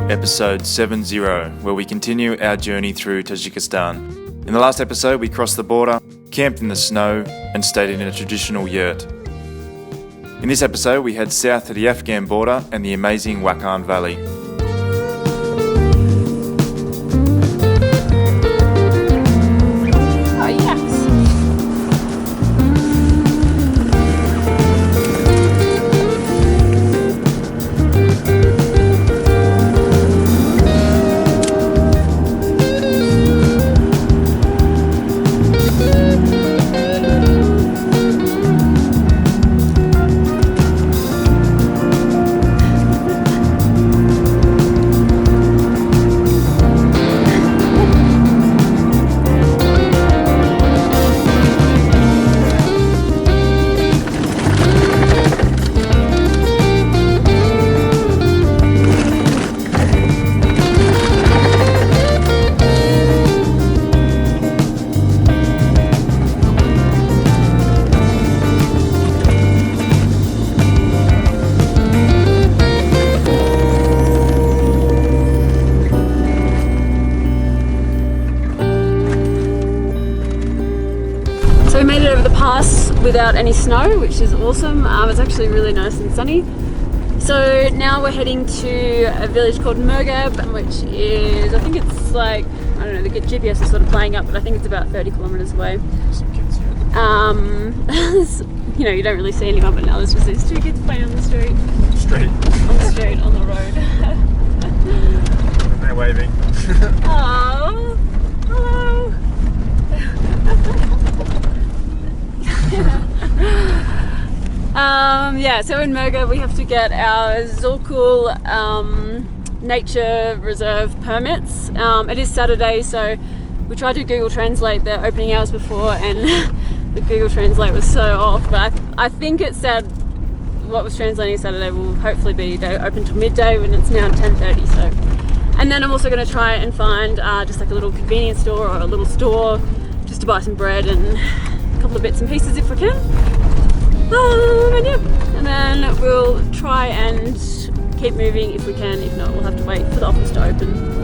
episode 70, where we continue our journey through Tajikistan. In the last episode, we crossed the border, camped in the snow, and stayed in a traditional yurt. In this episode, we head south to the Afghan border and the amazing Wakan Valley. So we made it over the pass without any snow, which is awesome. It's actually really nice and sunny. So now we're heading to a village called Murghab, which is, I think it's like, I don't know, the GPS is sort of playing up, but I think it's about 30 kilometers away. You know, you don't really see anyone, but now there's just these two kids playing on the street. On the road. They're waving. Oh, hello. Yeah, so in Mogab we have to get our Zorkylsky Nature Reserve permits. It is Saturday, so we tried to Google Translate the opening hours before, and the Google Translate was so off, but I think it said what was translating Saturday will hopefully be open till midday, when it's now 10:30. So, and then I'm also going to try and find just like a little convenience store or a little store just to buy some bread and a couple of bits and pieces if we can. And then we'll try and keep moving if we can. If not, we'll have to wait for the office to open.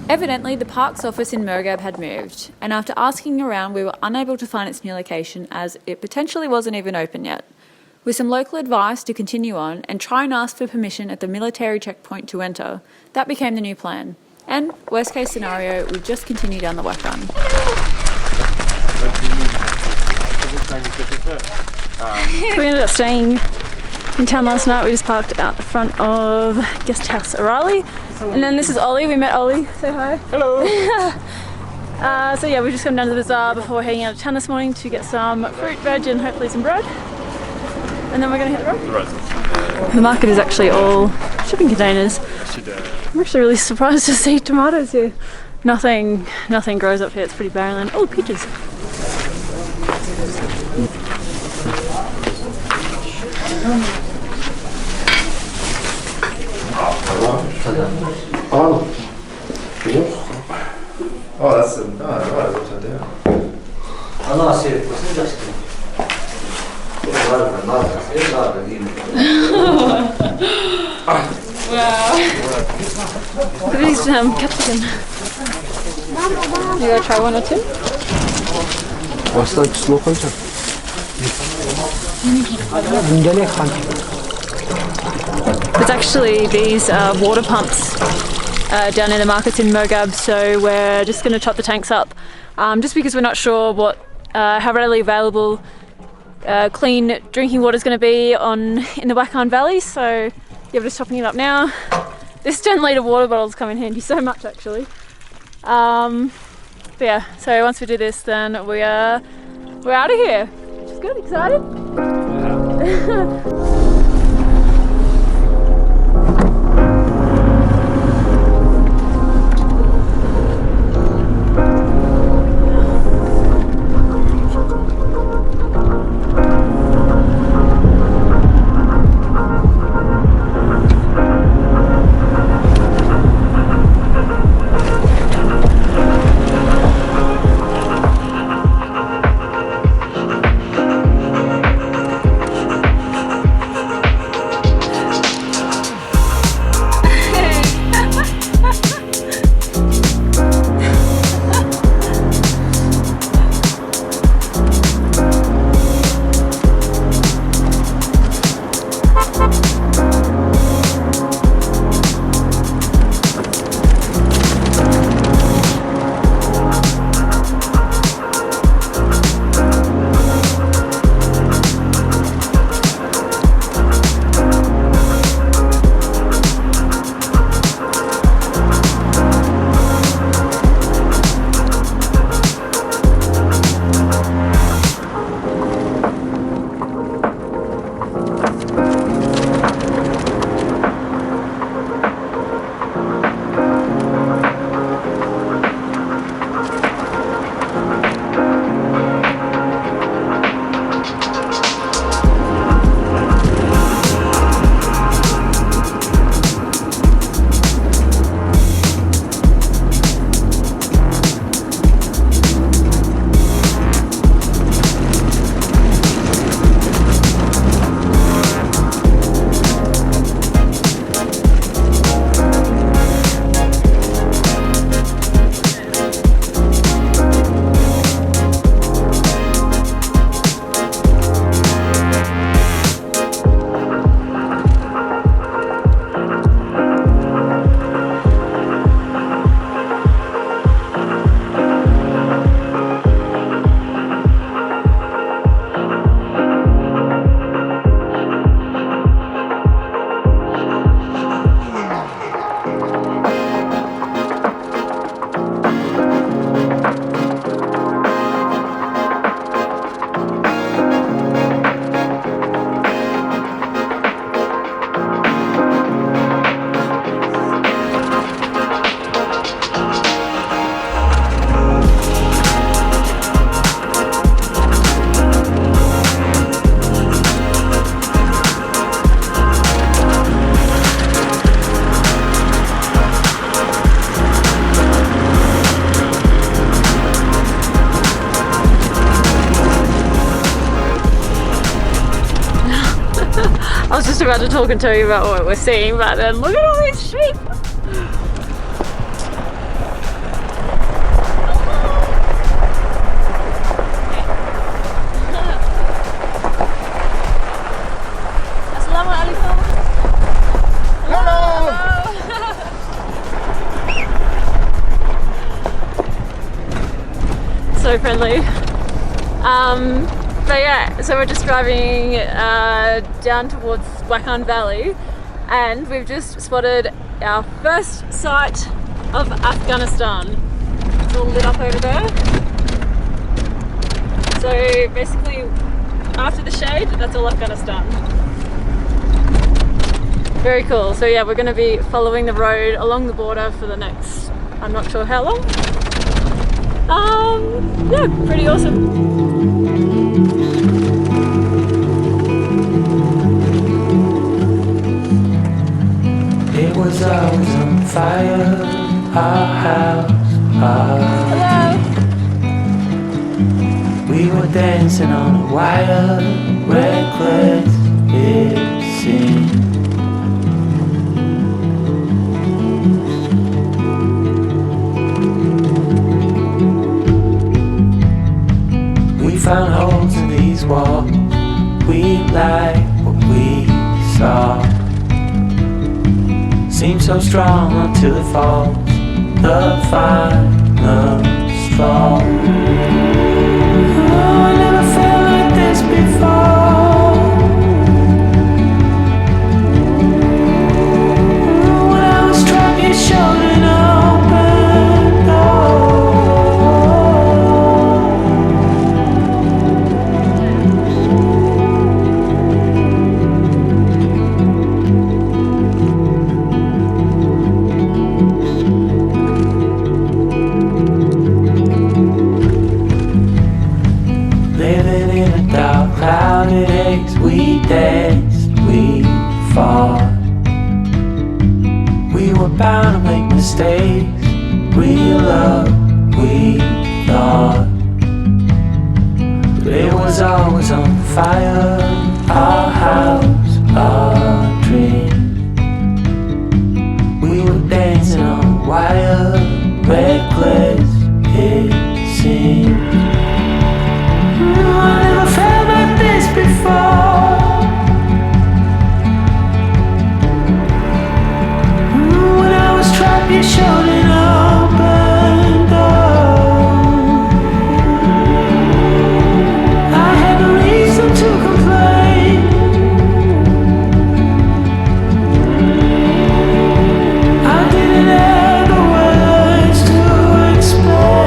Evidently, the parks office in Murghab had moved, and after asking around, we were unable to find its new location as it potentially wasn't even open yet. With some local advice to continue on and try and ask for permission at the military checkpoint to enter, that became the new plan. And, worst case scenario, we just continue down the Wakan. We ended up staying in town last night. We just parked out the front of Guesthouse Erali. And then this is Ollie. We met Ollie. Say hi. Hello. So yeah, we just come down to the bazaar before heading out of town this morning to get some fruit, veg and hopefully some bread. And then we're going to hit the road. The market is actually all shipping containers. I'm actually really surprised to see tomatoes here. Nothing grows up here. It's pretty barren land. Oh, peaches. Oh, that's the right upside down. Wow. These capsicum. You gotta try one or two? What's that slow culture? It's actually these water pumps down in the markets in Mogab, so we're just going to top the tanks up, just because we're not sure how readily available clean drinking water is going to be in the Wakhan Valley. So yeah, we're just topping it up now. This 10-litre water bottles come in handy so much, actually. But yeah, so once we do this, then we're out of here, which is good. Excited? I was just about to talk and tell you about what we're seeing, but then look at all these sheep! Assalamu alaikum! Hello! So friendly. But yeah, so we're just driving down towards Wakhan Valley, and we've just spotted our first sight of Afghanistan. It's all lit up over there. So basically, after the shade, that's all Afghanistan. Very cool. So yeah, we're going to be following the road along the border for the next, I'm not sure how long. Yeah, pretty awesome. It was always on fire, our house, our We were dancing on a wire, reckless, it seemed. We found holes in these walls, we like what we saw. seems so strong until it falls. The final straw. Oh, I never felt like this before. When I was trapped, you showed an open door. Living in a dark, clouded haze, we danced, we fought. We were bound to make mistakes, real love, we thought. But it was always on fire, our house, our dream. We were dancing on wire, reckless it seemed. I never felt like this before. When I was trapped, you showed an open door. I had no reason to complain. I didn't have the words to explain.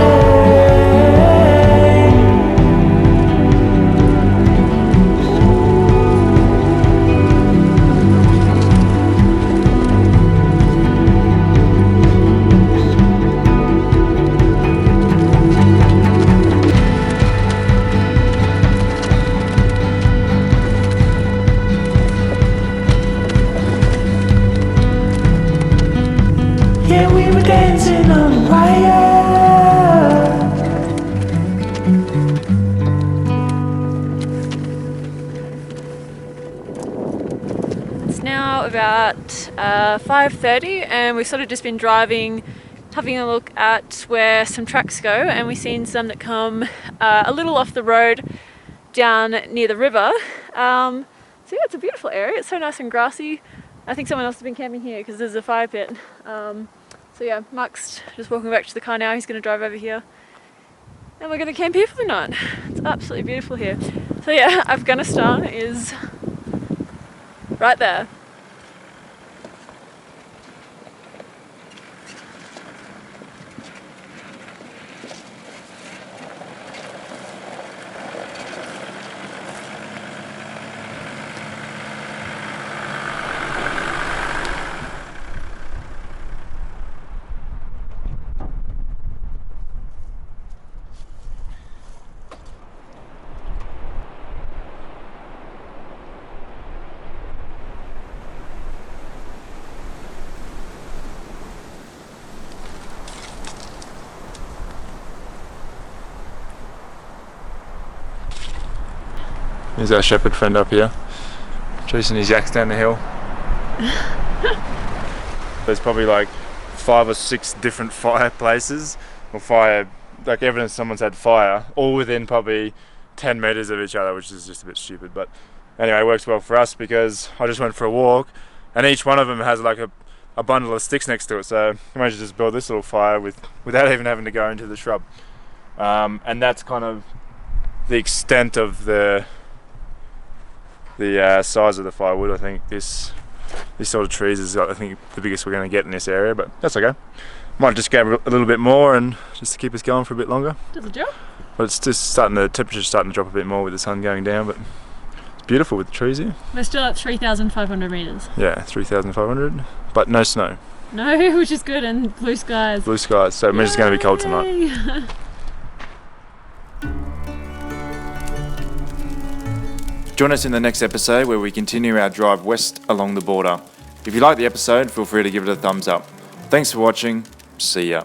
Yeah, we were dancing on wire. It's now about 5:30 and we've sort of just been driving, having a look at where some tracks go, and we've seen some that come a little off the road down near the river. So yeah, it's a beautiful area. It's so nice and grassy. I think someone else has been camping here because there's a fire pit. So yeah, Mark's just walking back to the car now. He's going to drive over here and we're going to camp here for the night. It's absolutely beautiful here. So yeah, Afghanistan is right there. Here's our shepherd friend up here, chasing his yaks down the hill. There's probably like 5 or 6 different fireplaces, or fire, like evidence someone's had fire, all within probably 10 metres of each other, which is just a bit stupid. But anyway, it works well for us because I just went for a walk and each one of them has like a bundle of sticks next to it, so I managed to just build this little fire without even having to go into the shrub. And that's kind of the extent of the size of the firewood. I think this sort of trees is, I think, the biggest we're going to get in this area, but that's okay. Might just grab a little bit more and just to keep us going for a bit longer. Does the job? But it's just the temperature's starting to drop a bit more with the sun going down, but it's beautiful with the trees here. We're still at 3,500 metres. Yeah, 3,500, but no snow. No, which is good, and blue skies. Blue skies, so it means it's going to be cold tonight. Yay! Join us in the next episode where we continue our drive west along the border. If you like the episode, feel free to give it a thumbs up. Thanks for watching. See ya.